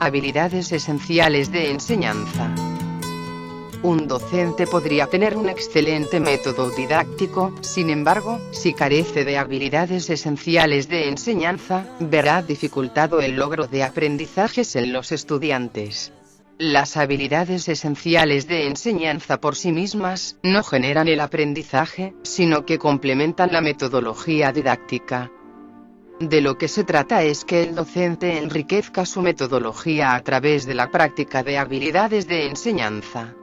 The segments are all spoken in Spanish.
Habilidades esenciales de enseñanza. Un docente podría tener un excelente método didáctico, sin embargo, si carece de habilidades esenciales de enseñanza, verá dificultado el logro de aprendizajes en los estudiantes. Las habilidades esenciales de enseñanza por sí mismas no generan el aprendizaje, sino que complementan la metodología didáctica. De lo que se trata es que el docente enriquezca su metodología a través de la práctica de habilidades de enseñanza.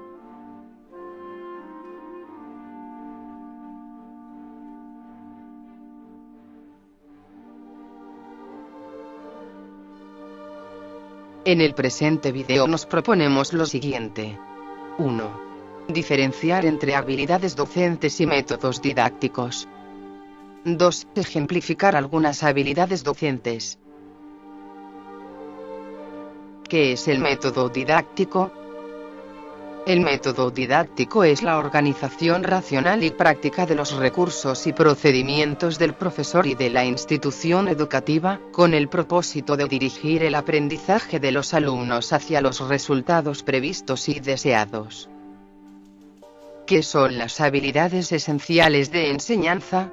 En el presente video nos proponemos lo siguiente. 1. Diferenciar entre habilidades docentes y métodos didácticos. 2. Ejemplificar algunas habilidades docentes. ¿Qué es el método didáctico? El método didáctico es la organización racional y práctica de los recursos y procedimientos del profesor y de la institución educativa, con el propósito de dirigir el aprendizaje de los alumnos hacia los resultados previstos y deseados. ¿Qué son las habilidades esenciales de enseñanza?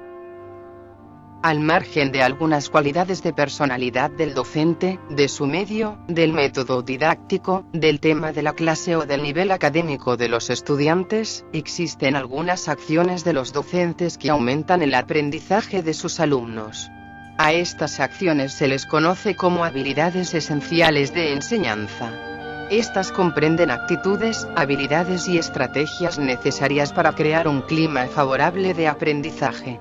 Al margen de algunas cualidades de personalidad del docente, de su medio, del método didáctico, del tema de la clase o del nivel académico de los estudiantes, existen algunas acciones de los docentes que aumentan el aprendizaje de sus alumnos. A estas acciones se les conoce como habilidades esenciales de enseñanza. Estas comprenden actitudes, habilidades y estrategias necesarias para crear un clima favorable de aprendizaje.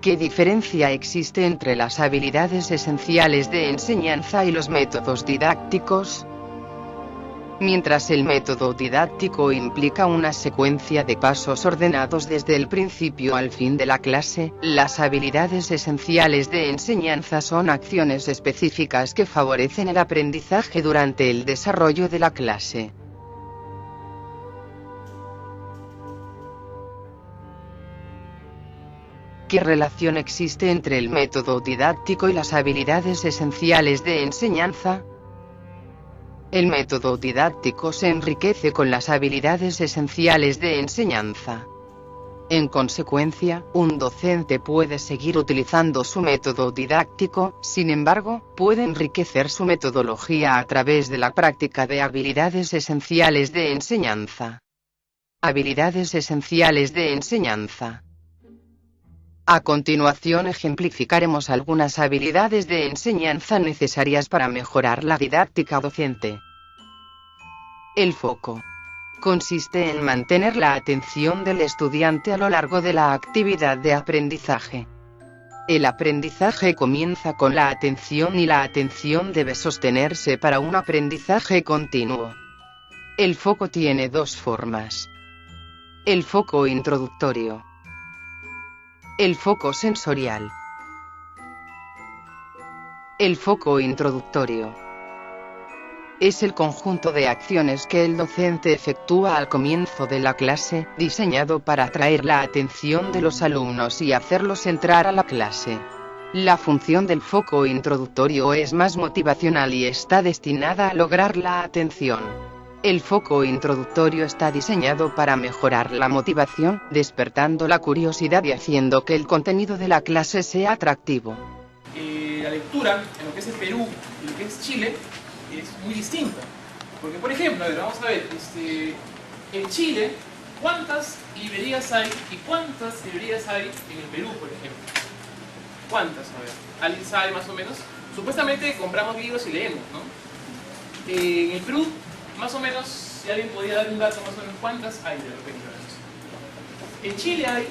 ¿Qué diferencia existe entre las habilidades esenciales de enseñanza y los métodos didácticos? Mientras el método didáctico implica una secuencia de pasos ordenados desde el principio al fin de la clase, las habilidades esenciales de enseñanza son acciones específicas que favorecen el aprendizaje durante el desarrollo de la clase. ¿Qué relación existe entre el método didáctico y las habilidades esenciales de enseñanza? El método didáctico se enriquece con las habilidades esenciales de enseñanza. En consecuencia, un docente puede seguir utilizando su método didáctico, sin embargo, puede enriquecer su metodología a través de la práctica de habilidades esenciales de enseñanza. Habilidades esenciales de enseñanza. A continuación ejemplificaremos algunas habilidades de enseñanza necesarias para mejorar la didáctica docente. El foco. Consiste en mantener la atención del estudiante a lo largo de la actividad de aprendizaje. El aprendizaje comienza con la atención y la atención debe sostenerse para un aprendizaje continuo. El foco tiene dos formas. El foco introductorio. El foco sensorial. El foco introductorio es el conjunto de acciones que el docente efectúa al comienzo de la clase, diseñado para atraer la atención de los alumnos y hacerlos entrar a la clase. La función del foco introductorio es más motivacional y está destinada a lograr la atención. El foco introductorio está diseñado para mejorar la motivación, despertando la curiosidad y haciendo que el contenido de la clase sea atractivo. La lectura en lo que es el Perú y lo que es Chile es muy distinta. Porque, por ejemplo, vamos a ver, en Chile, ¿cuántas librerías hay y cuántas librerías hay en el Perú, por ejemplo? ¿Cuántas? A ver, ¿alguien sabe más o menos? Supuestamente compramos libros y leemos, ¿no? En el Perú, más o menos, si alguien podía dar un dato más o menos, ¿cuántas hay de repente? En Chile hay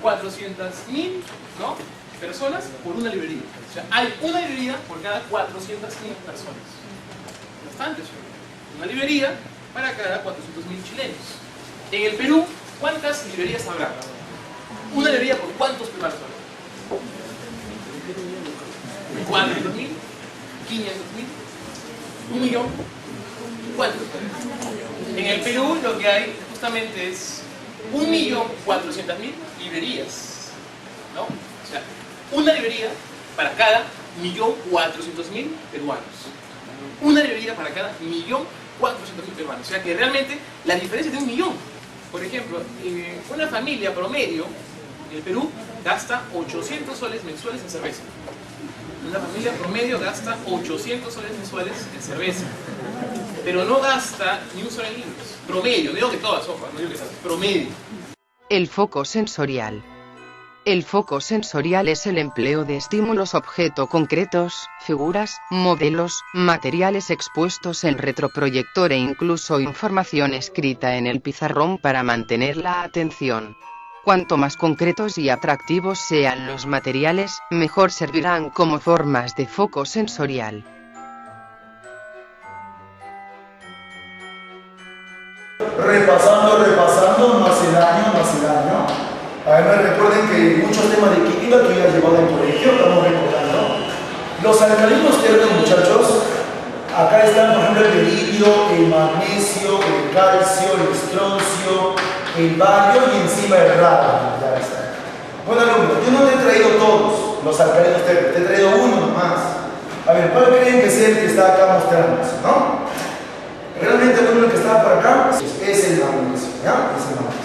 400.000, ¿no?, personas por una librería. O sea, hay una librería por cada 400.000 personas. Bastante, ¿sí? Una librería para cada 400.000 chilenos. En el Perú, ¿cuántas librerías habrá? Una librería por ¿cuántos peruanos habrá? 400.000, 500.000, 1 millón. ¿Cuántos? En el Perú lo que hay justamente es 1.400.000 librerías, ¿no? O sea, una librería para cada 1.400.000 peruanos. Una bebida para cada 1.400.000 peruanos. O sea que realmente la diferencia es de 1 millón. Por ejemplo, una familia promedio en el Perú gasta 800 soles mensuales en cerveza. Una familia promedio gasta 800 soles mensuales en cerveza. Pero no gasta ni un sol en libros. Promedio, no digo que todas, ojo, no digo que todas, promedio. El foco sensorial. El foco sensorial es el empleo de estímulos objeto concretos, figuras, modelos, materiales expuestos en retroproyector e incluso información escrita en el pizarrón para mantener la atención. Cuanto más concretos y atractivos sean los materiales, mejor servirán como formas de foco sensorial. Repasando, no hace daño. Además recuerden que muchos temas de química que ya has llevado en colegio, estamos recordando. Los alcalinos ternos, muchachos, acá están por ejemplo el berilio, el magnesio, el calcio, el estroncio, el bario y encima el radio. Ya está. Bueno alumnos, yo no te he traído todos los alcalinos ternos, te he traído uno nomás. A ver, ¿cuál creen que es el que está acá mostrándose, no? Realmente el que está por acá es el magnesio, ¿ya? Es el magnesio.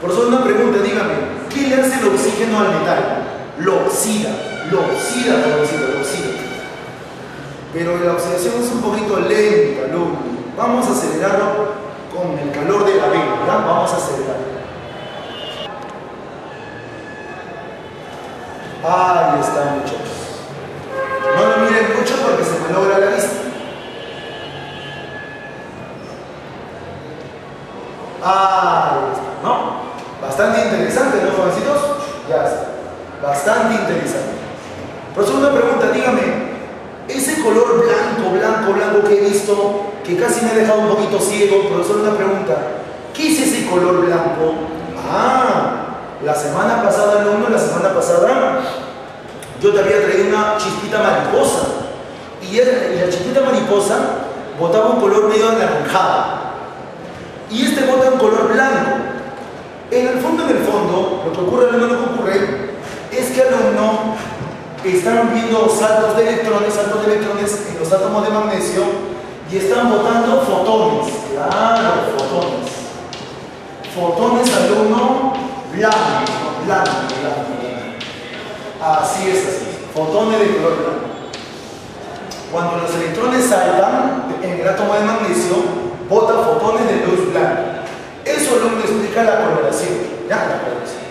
Por eso una pregunta, dígame, ¿qué le hace el oxígeno al metal? Lo oxida. Pero la oxidación es un poquito lenta, alumno. Vamos a acelerarlo con el calor de la vela, ¿ya? Vamos a acelerarlo. Ahí está, muchachos. No lo miren mucho porque se me logra la vista. Ahí está, ¿no? Bastante interesante, ¿no, jovencitos? Ya está. Bastante interesante. Por eso una pregunta, dígame, ese color blanco que he visto, que casi me ha dejado un poquito ciego, profesor, una pregunta, ¿qué es ese color blanco? La semana pasada yo te había traído una chispita mariposa y la chispita mariposa botaba un color medio anaranjado y este bota un color blanco. En el fondo, lo que ocurre es que al alumno están viendo saltos de electrones en los átomos de magnesio y están botando fotones. Claro, fotones. Fotones, alumno, blanco. Así es, fotones de color blanco. Cuando los electrones saltan en el átomo de magnesio, bota fotones de luz blanca. Eso alumno explica la coloración. ¿Ya? La coloración.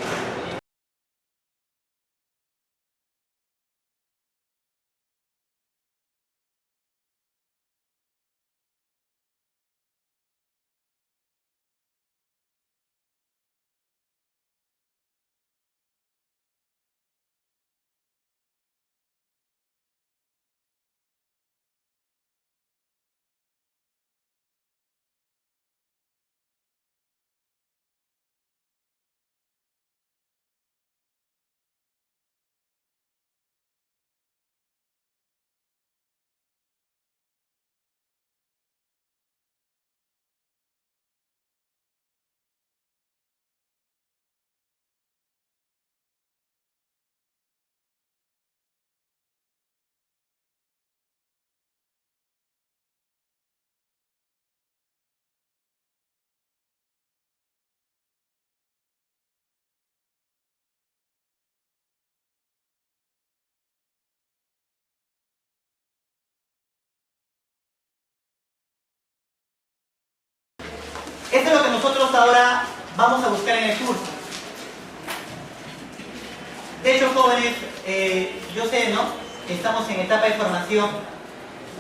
Esto es lo que nosotros ahora vamos a buscar en el curso. De hecho, jóvenes, yo sé, ¿no?, que estamos en etapa de formación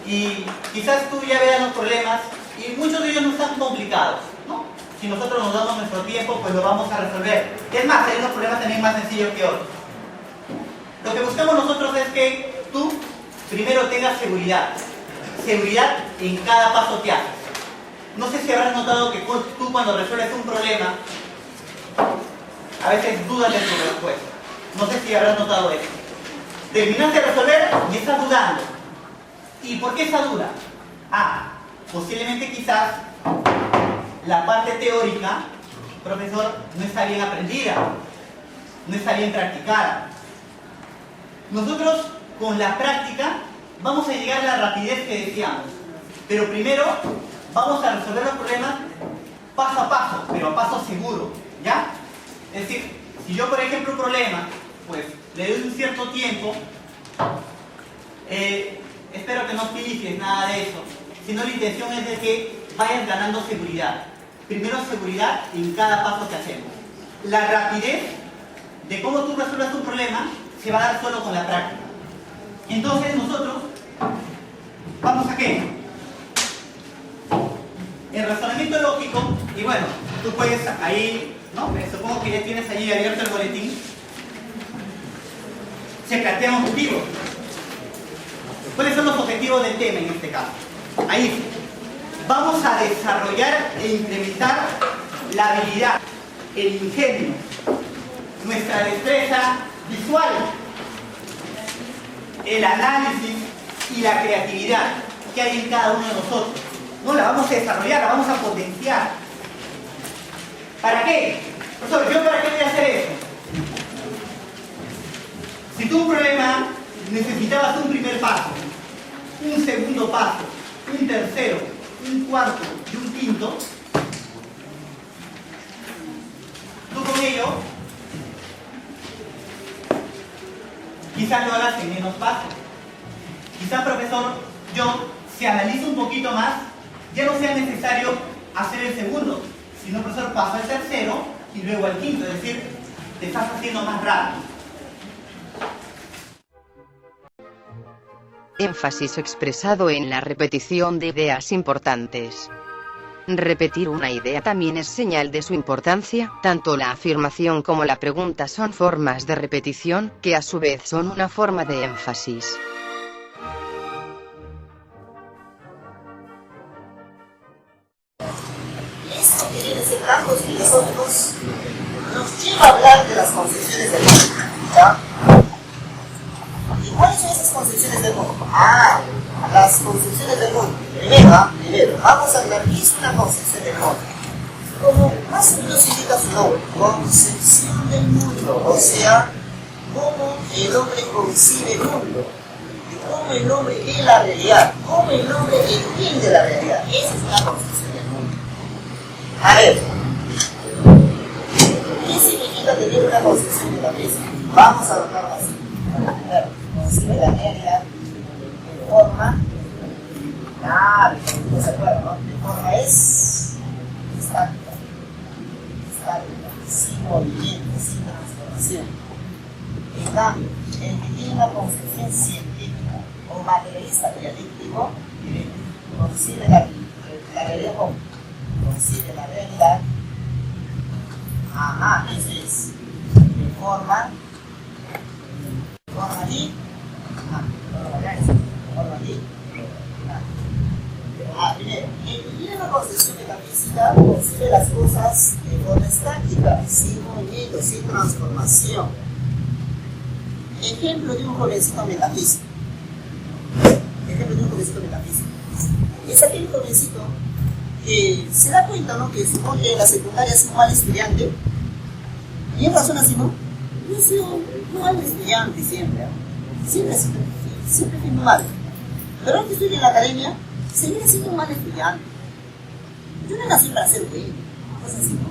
y quizás tú ya veas los problemas y muchos de ellos no están complicados, ¿no? Si nosotros nos damos nuestro tiempo, pues lo vamos a resolver. Es más, hay unos problemas también más sencillos que otros. Lo que buscamos nosotros es que tú primero tengas seguridad en cada paso que haces. No sé si habrás notado que tú cuando resuelves un problema, a veces dudas de tu respuesta. No sé si habrás notado eso. Terminaste de resolver y estás dudando. ¿Y por qué esa duda? Posiblemente quizás la parte teórica, profesor, no está bien aprendida, no está bien practicada. Nosotros con la práctica vamos a llegar a la rapidez que deseamos. Pero primero vamos a resolver los problemas paso a paso, pero a paso seguro, ¿ya? Es decir, si yo por ejemplo un problema, pues le doy un cierto tiempo, espero que no pilifies nada de eso, sino la intención es de que vayas ganando seguridad. Primero seguridad en cada paso que hacemos. La rapidez de cómo tú resuelves un problema se va a dar solo con la práctica. Entonces nosotros vamos a ¿qué? El razonamiento lógico, y bueno, tú puedes ahí, ¿no? Supongo que ya tienes allí abierto el boletín. Se plantean objetivos. ¿Cuáles son los objetivos del tema en este caso? Ahí sí. Vamos a desarrollar e incrementar la habilidad, el ingenio, nuestra destreza visual, el análisis y la creatividad que hay en cada uno de nosotros. No la vamos a desarrollar, la vamos a potenciar. ¿Para qué? Profesor, ¿yo para qué voy a hacer eso? Si tu problema necesitabas un primer paso, un segundo paso, un tercero, un cuarto y un quinto, tú con ello quizás lo hagas en menos pasos. Quizás, profesor, yo, si analizo un poquito más, ya no sea necesario hacer el segundo, sino, profesor, paso al tercero y luego al quinto, es decir, te estás haciendo más rápido. Énfasis expresado en la repetición de ideas importantes. Repetir una idea también es señal de su importancia, tanto la afirmación como la pregunta son formas de repetición, que a su vez son una forma de énfasis. Esto que viene de campos filosóficos nos lleva a hablar de las concepciones del mundo, ¿ya? ¿Y cuáles son esas concepciones del mundo? Las concepciones del mundo. Primero, vamos a hablar qué es una concepción del mundo. Como más o menos indica su nombre, concepción del mundo, o sea, cómo el hombre concibe el mundo, cómo el hombre ve la realidad, cómo el hombre entiende la realidad. Esa es una concepción del mundo. A ver, ¿qué significa tener una concepción de la misma? Vamos a anotarlo así. Primero, concibe la realidad de forma, no se acuerdan, ¿no? De forma es estática, sin movimiento, sin transformación. En cambio, el que tiene una concepción científica o materialista dialéctico, concibe la realidad como concibe la realidad, eso es, de forma primero, el que tiene una concepción metafísica concibe las cosas de forma estática, sin movimiento, sin transformación. Ejemplo de un jovencito metafísico. Es aquel jovencito que se da cuenta, ¿no? Que supone que en la secundaria es un mal estudiante. Y en razón así, ¿no? Yo soy un mal estudiante siempre, ¿no? Siempre fui mal. Pero aunque estoy en la academia, seguiré siendo un mal estudiante. Yo no nací para ser bueno, cosas así, ¿no?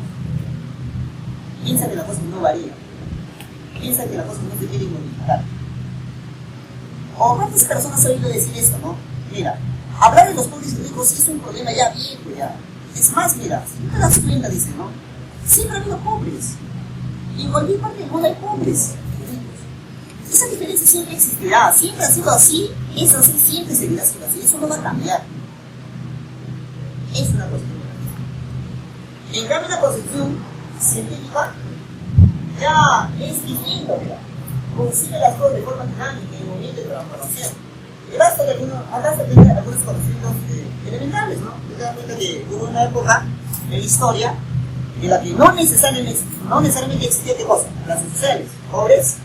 Piensa que la cosa no varía. Piensa que la cosa no se quiere modificar. O cuántas personas han oído decir esto, ¿no? Mira, hablar de los pobres ricos es un problema ya viejo, ya. Es más, mira, si no te das cuenta, dice, ¿no? Siempre ha habido pobres. Y en cualquier parte del mundo hay pobres. Esa diferencia siempre existirá, siempre ha sido así, es así, siempre seguirá siendo así, eso no va a cambiar. Es una cuestión. En cambio, la concepción científica ya es distinta, concibe las cosas de forma dinámica, en movimiento de transformación. Y basta que tener algunos conocimientos elementales, ¿no? Te das cuenta que hubo una época en la historia en la que no necesariamente existía ¿qué cosa? Clases sociales, pobres,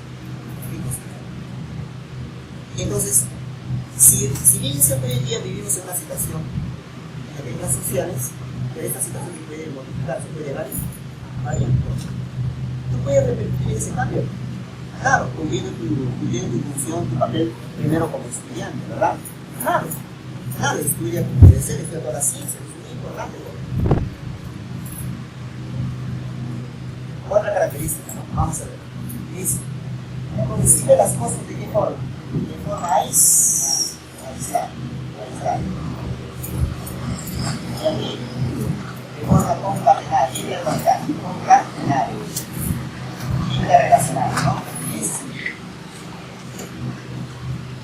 ricos. Entonces, si bien es cierto, hoy en día vivimos en una situación en la que hay clases sociales, pero esta situación se puede modificar, se puede variar. Tú puedes repetir ese cambio. claro, cumpliendo tu función, tu papel, primero como estudiante, ¿verdad? Claro, estudia como debe ser, estudia todas las ciencias, es muy importante. Otra característica, ¿no? Vamos a ver. Dice, consigue las cosas de qué forma. De forma aislada. Y aquí, de forma concatenada, interrelacionada, ¿no?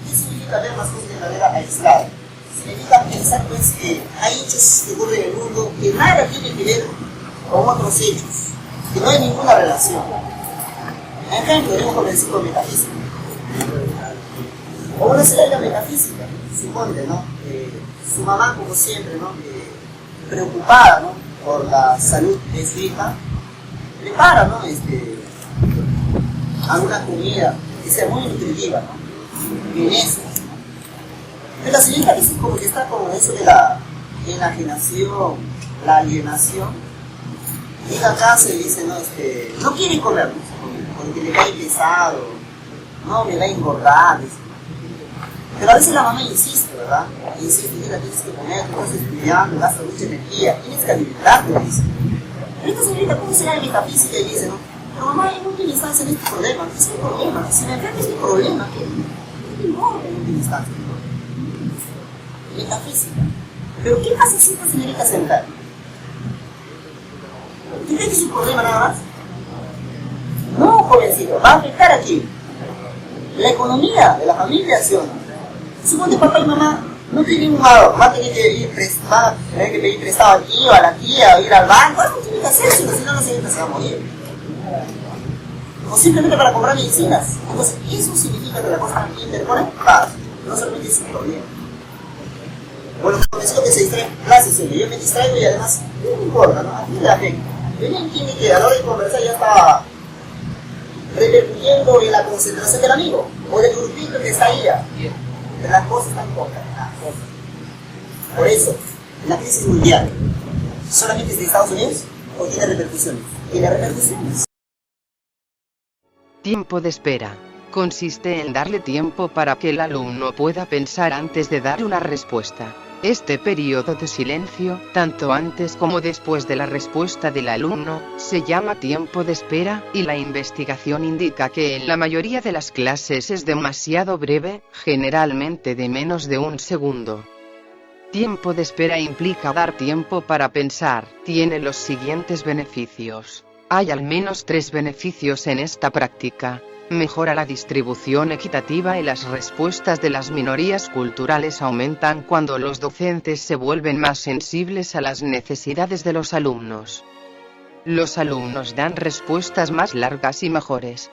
¿Qué significa ver las cosas de manera aislada? Significa pensar pues que hay hechos que ocurren en el mundo que nada tienen que ver con otros hechos, que no hay ninguna relación. En ejemplo, digo con el ciclo metafísico. O una serie metafísica, suponte, ¿no? Su mamá, como siempre, ¿no? Preocupada, ¿no? Por la salud de su hija, prepara, ¿no? Alguna comida que sea muy nutritiva, ¿no? Bienestas, ¿no? Pero la señorita dice como que está con eso de la enajenación, la alienación. Llega a casa y dice, no, no quiere comer, ¿no? Porque le cae pesado, no, me va a engordar, dice. Pero a veces la mamá insiste, ¿verdad? Insiste, mira, tienes que comer, tú estás estudiando, gastas mucha energía, tienes que alimentarte, dice. Pero esta señorita, ¿cómo será de metafísica? Y dice, ¿no? Pero mamá, hay última instancia en este problema, ¿qué es mi problema? Si me enfermo es mi problema, ¿qué me importa en última instancia? Metafísica. Pero ¿qué pasa si esta señorita se enferma? ¿Tú crees que es un problema nada más? No, jovencito, va a afectar aquí la economía de la familia, ¿sí o no? Suponte papá y mamá no tienen un ahorro, va a tener que pedir prestado al tío, a la tía, o ir al banco, algo tiene que hacer, si no la señorita se va a morir. O simplemente para comprar medicinas. Entonces, eso significa que la cosa está interconectada, no solamente es un problema. Bueno, es lo que se distrae en clases, yo me distraigo y además, no me importa, ¿no? A ti le afecta. Ella entiende que a la hora de conversar ya está repercutiendo en la concentración del amigo, o del grupito que está ahí ya. Las cosas están concatenadas. Por eso, la crisis mundial, ¿solamente es de Estados Unidos o tiene repercusiones? Tiene repercusiones. Tiempo de espera. Consiste en darle tiempo para que el alumno pueda pensar antes de dar una respuesta. Este periodo de silencio, tanto antes como después de la respuesta del alumno, se llama tiempo de espera, y la investigación indica que en la mayoría de las clases es demasiado breve, generalmente de menos de un segundo. Tiempo de espera implica dar tiempo para pensar. Tiene los siguientes beneficios. Hay al menos 3 beneficios en esta práctica. Mejora la distribución equitativa y las respuestas de las minorías culturales aumentan cuando los docentes se vuelven más sensibles a las necesidades de los alumnos. Los alumnos dan respuestas más largas y mejores.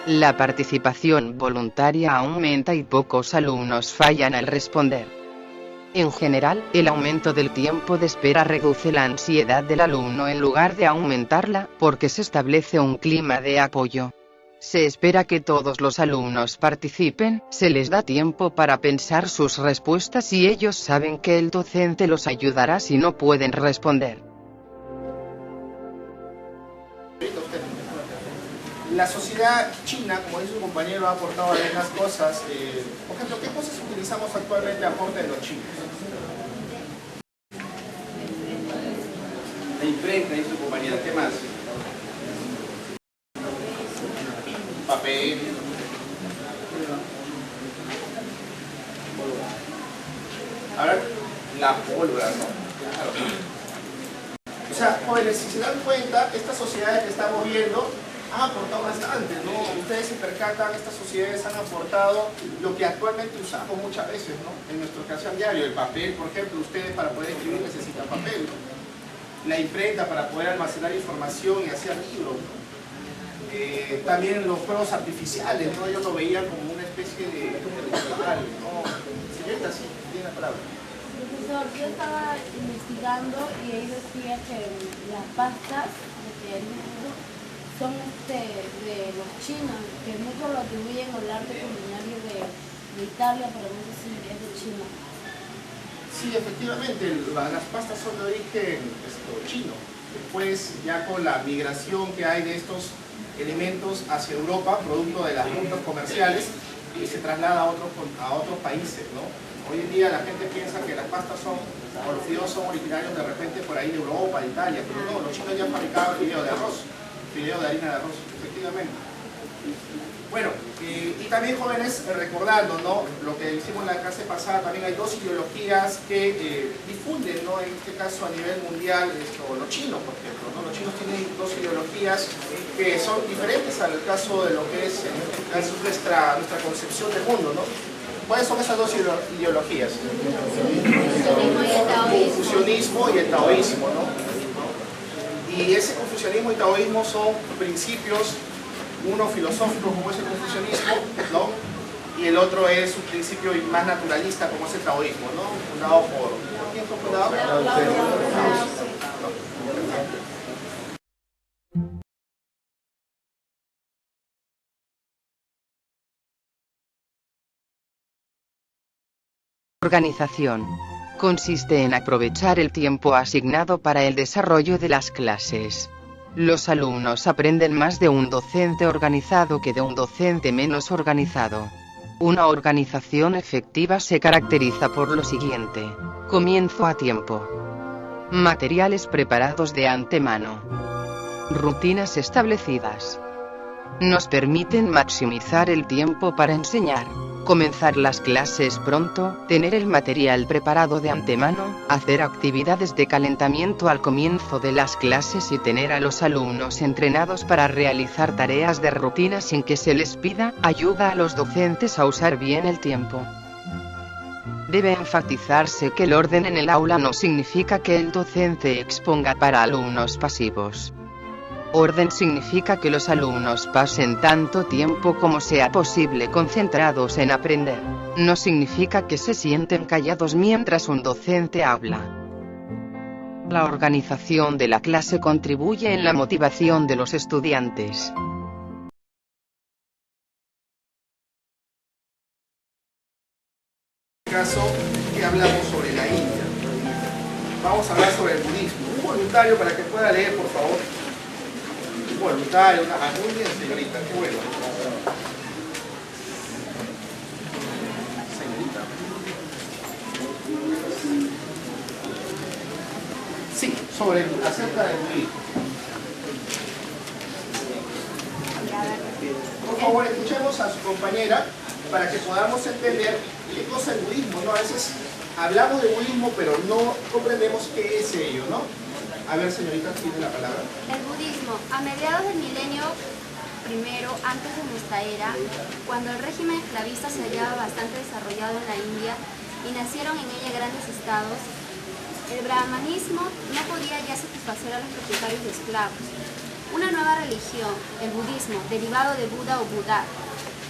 La participación voluntaria aumenta y pocos alumnos fallan al responder. En general, el aumento del tiempo de espera reduce la ansiedad del alumno en lugar de aumentarla, porque se establece un clima de apoyo. Se espera que todos los alumnos participen, se les da tiempo para pensar sus respuestas y ellos saben que el docente los ayudará si no pueden responder. La sociedad china, como dice su compañero, ha aportado algunas cosas. Por ejemplo, ¿qué cosas utilizamos actualmente a aporte de los chinos? La imprenta, dice su compañera. ¿Qué más? Papel. Ahora, la pólvora, ¿no? Claro. O sea, jóvenes, si se dan cuenta, estas sociedades que estamos viendo han aportado bastante, ¿no? Ustedes se percatan, estas sociedades han aportado lo que actualmente usamos muchas veces, ¿no? En nuestro quehacer diario, el papel, por ejemplo, ustedes para poder escribir necesitan papel, ¿no? La imprenta para poder almacenar información y hacer libros, ¿no? También los fuegos artificiales, ¿no? Ellos lo veían como una especie de ritual, ¿no? Señorita, sí, tiene la palabra. Profesor, yo estaba investigando y ahí decía que las pastas son de los chinos, que muchos lo atribuyen al arte culinario de Italia, pero no sé si es de China. Sí, efectivamente, las pastas son de origen chino. Después, ya con la migración que hay de estos elementos hacia Europa, producto de las rutas comerciales, y se traslada a otros países, ¿no? Hoy en día la gente piensa que las pastas o los fideos son originarios de repente por ahí de Europa, de Italia, pero no, los chinos ya fabricaban fideo de arroz, fideo de harina de arroz, efectivamente. Bueno, y también, jóvenes, recordando, ¿no?, lo que hicimos en la clase pasada, también hay dos ideologías que difunden, ¿no?, en este caso a nivel mundial, los chinos, por ejemplo, ¿no? Los chinos tienen dos ideologías que son diferentes al caso de lo que es, en este caso, nuestra concepción del mundo, ¿no? ¿Cuáles son esas dos ideologías? El confucianismo y el taoísmo, ¿no? Y ese confucianismo y taoísmo son principios, uno filosófico como es el confucianismo, ¿no?, y el otro es un principio más naturalista como es el taoísmo, ¿no?, fundado por ¿quién fue fundado? Organización. Consiste en aprovechar el tiempo asignado para el desarrollo de las clases. Los alumnos aprenden más de un docente organizado que de un docente menos organizado. Una organización efectiva se caracteriza por lo siguiente: comienzo a tiempo, materiales preparados de antemano, rutinas establecidas. Nos permiten maximizar el tiempo para enseñar, comenzar las clases pronto, tener el material preparado de antemano, hacer actividades de calentamiento al comienzo de las clases y tener a los alumnos entrenados para realizar tareas de rutina sin que se les pida, ayuda a los docentes a usar bien el tiempo. Debe enfatizarse que el orden en el aula no significa que el docente exponga para alumnos pasivos. Orden significa que los alumnos pasen tanto tiempo como sea posible concentrados en aprender. No significa que se sienten callados mientras un docente habla. La organización de la clase contribuye en la motivación de los estudiantes. En este caso, que hablamos sobre la India. Vamos a hablar sobre el budismo. Un voluntario para que pueda leer, por favor. Voluntario, muy bien, señorita, qué bueno. Señorita. Sí, acerca del budismo. Por favor, escuchemos a su compañera para que podamos entender qué cosa es el budismo, ¿no? A veces hablamos de budismo, pero no comprendemos qué es ello, ¿no? A ver, señorita, tiene la palabra. El budismo, a mediados del milenio primero, antes de nuestra era, cuando el régimen esclavista se hallaba bastante desarrollado en la India y nacieron en ella grandes estados, el brahmanismo no podía ya satisfacer a los propietarios de esclavos. Una nueva religión, el budismo, derivado de Buda o Buddha,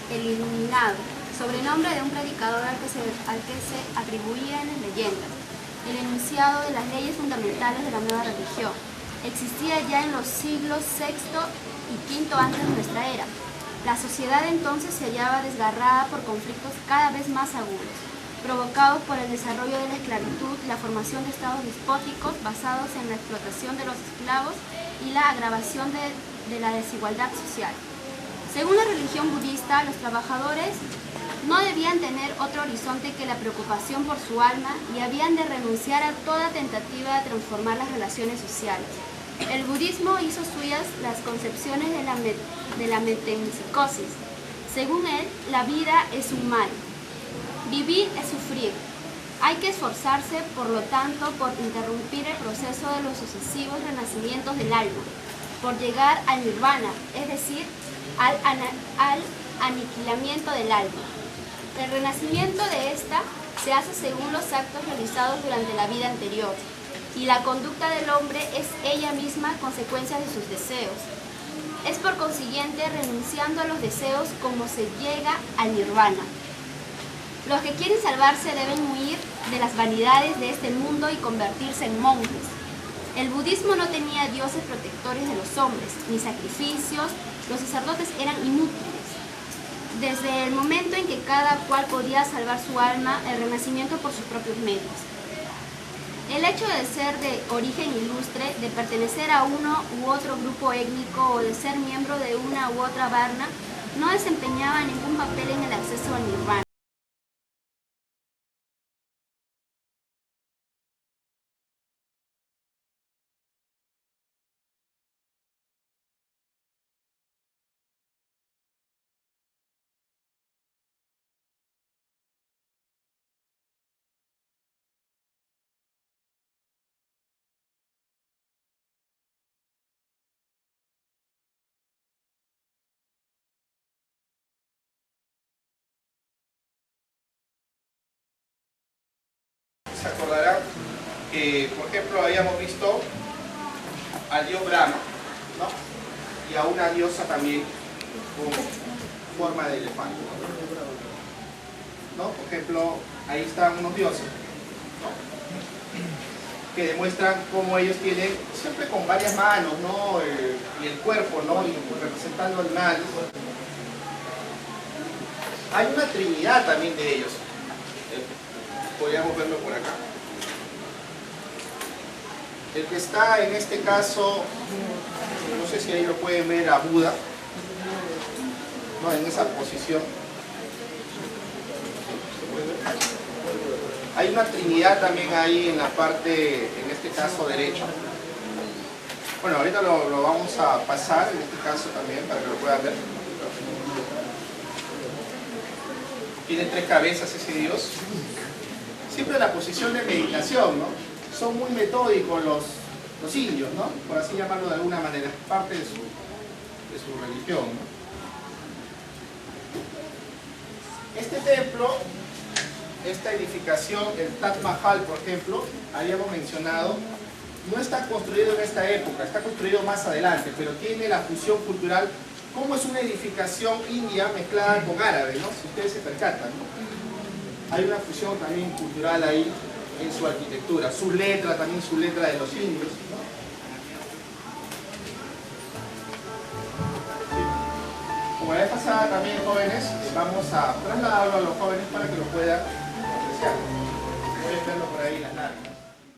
el iluminado, sobrenombre de un predicador al que se atribuían las leyendas, el enunciado de las leyes fundamentales de la nueva religión. Existía ya en los siglos VI y V antes de nuestra era. La sociedad entonces se hallaba desgarrada por conflictos cada vez más agudos, provocados por el desarrollo de la esclavitud, la formación de estados despóticos basados en la explotación de los esclavos y la agravación de la desigualdad social. Según la religión budista, los trabajadores no debían tener otro horizonte que la preocupación por su alma y habían de renunciar a toda tentativa de transformar las relaciones sociales. El budismo hizo suyas las concepciones de la metempsicosis. Según él, la vida es un mal. Vivir es sufrir. Hay que esforzarse, por lo tanto, por interrumpir el proceso de los sucesivos renacimientos del alma, por llegar al nirvana, es decir, al aniquilamiento del alma. El renacimiento de esta se hace según los actos realizados durante la vida anterior, y la conducta del hombre es ella misma consecuencia de sus deseos. Es por consiguiente renunciando a los deseos como se llega al nirvana. Los que quieren salvarse deben huir de las vanidades de este mundo y convertirse en monjes. El budismo no tenía dioses protectores de los hombres, ni sacrificios, los sacerdotes eran inútiles. Desde el momento en que cada cual podía salvar su alma, el renacimiento por sus propios medios. El hecho de ser de origen ilustre, de pertenecer a uno u otro grupo étnico o de ser miembro de una u otra varna, no desempeñaba ningún papel en el acceso al nirvana. Se acordarán que, por ejemplo, habíamos visto al dios Brahma, ¿no? Y a una diosa también con forma de elefante, ¿no? Por ejemplo, ahí están unos dioses, ¿no? Que demuestran cómo ellos tienen, siempre con varias manos, ¿no? Y el cuerpo, ¿no? Y representando animales. Hay una trinidad también de ellos. Podríamos verlo por acá. El que está en este caso, no sé si ahí lo pueden ver, a Buda, ¿no? En esa posición. Hay una trinidad también ahí en la parte, en este caso derecha. Bueno, ahorita lo vamos a pasar, en este caso también, para que lo puedan ver. Tiene 3 cabezas ese dios. Siempre la posición de meditación, ¿no? Son muy metódicos los indios, ¿no? Por así llamarlo de alguna manera, es parte de su religión, ¿no? Este templo, esta edificación, el Taj Mahal, por ejemplo, habíamos mencionado, no está construido en esta época, está construido más adelante, pero tiene la fusión cultural, como es una edificación india mezclada con árabe, ¿no? Si ustedes se percatan, ¿no? Hay una fusión también cultural ahí en su arquitectura, su letra, también su letra de los indios, ¿no? Como la vez pasada también, jóvenes, vamos a trasladarlo a los jóvenes para que lo puedan apreciar. Pueden verlo por ahí en las láminas.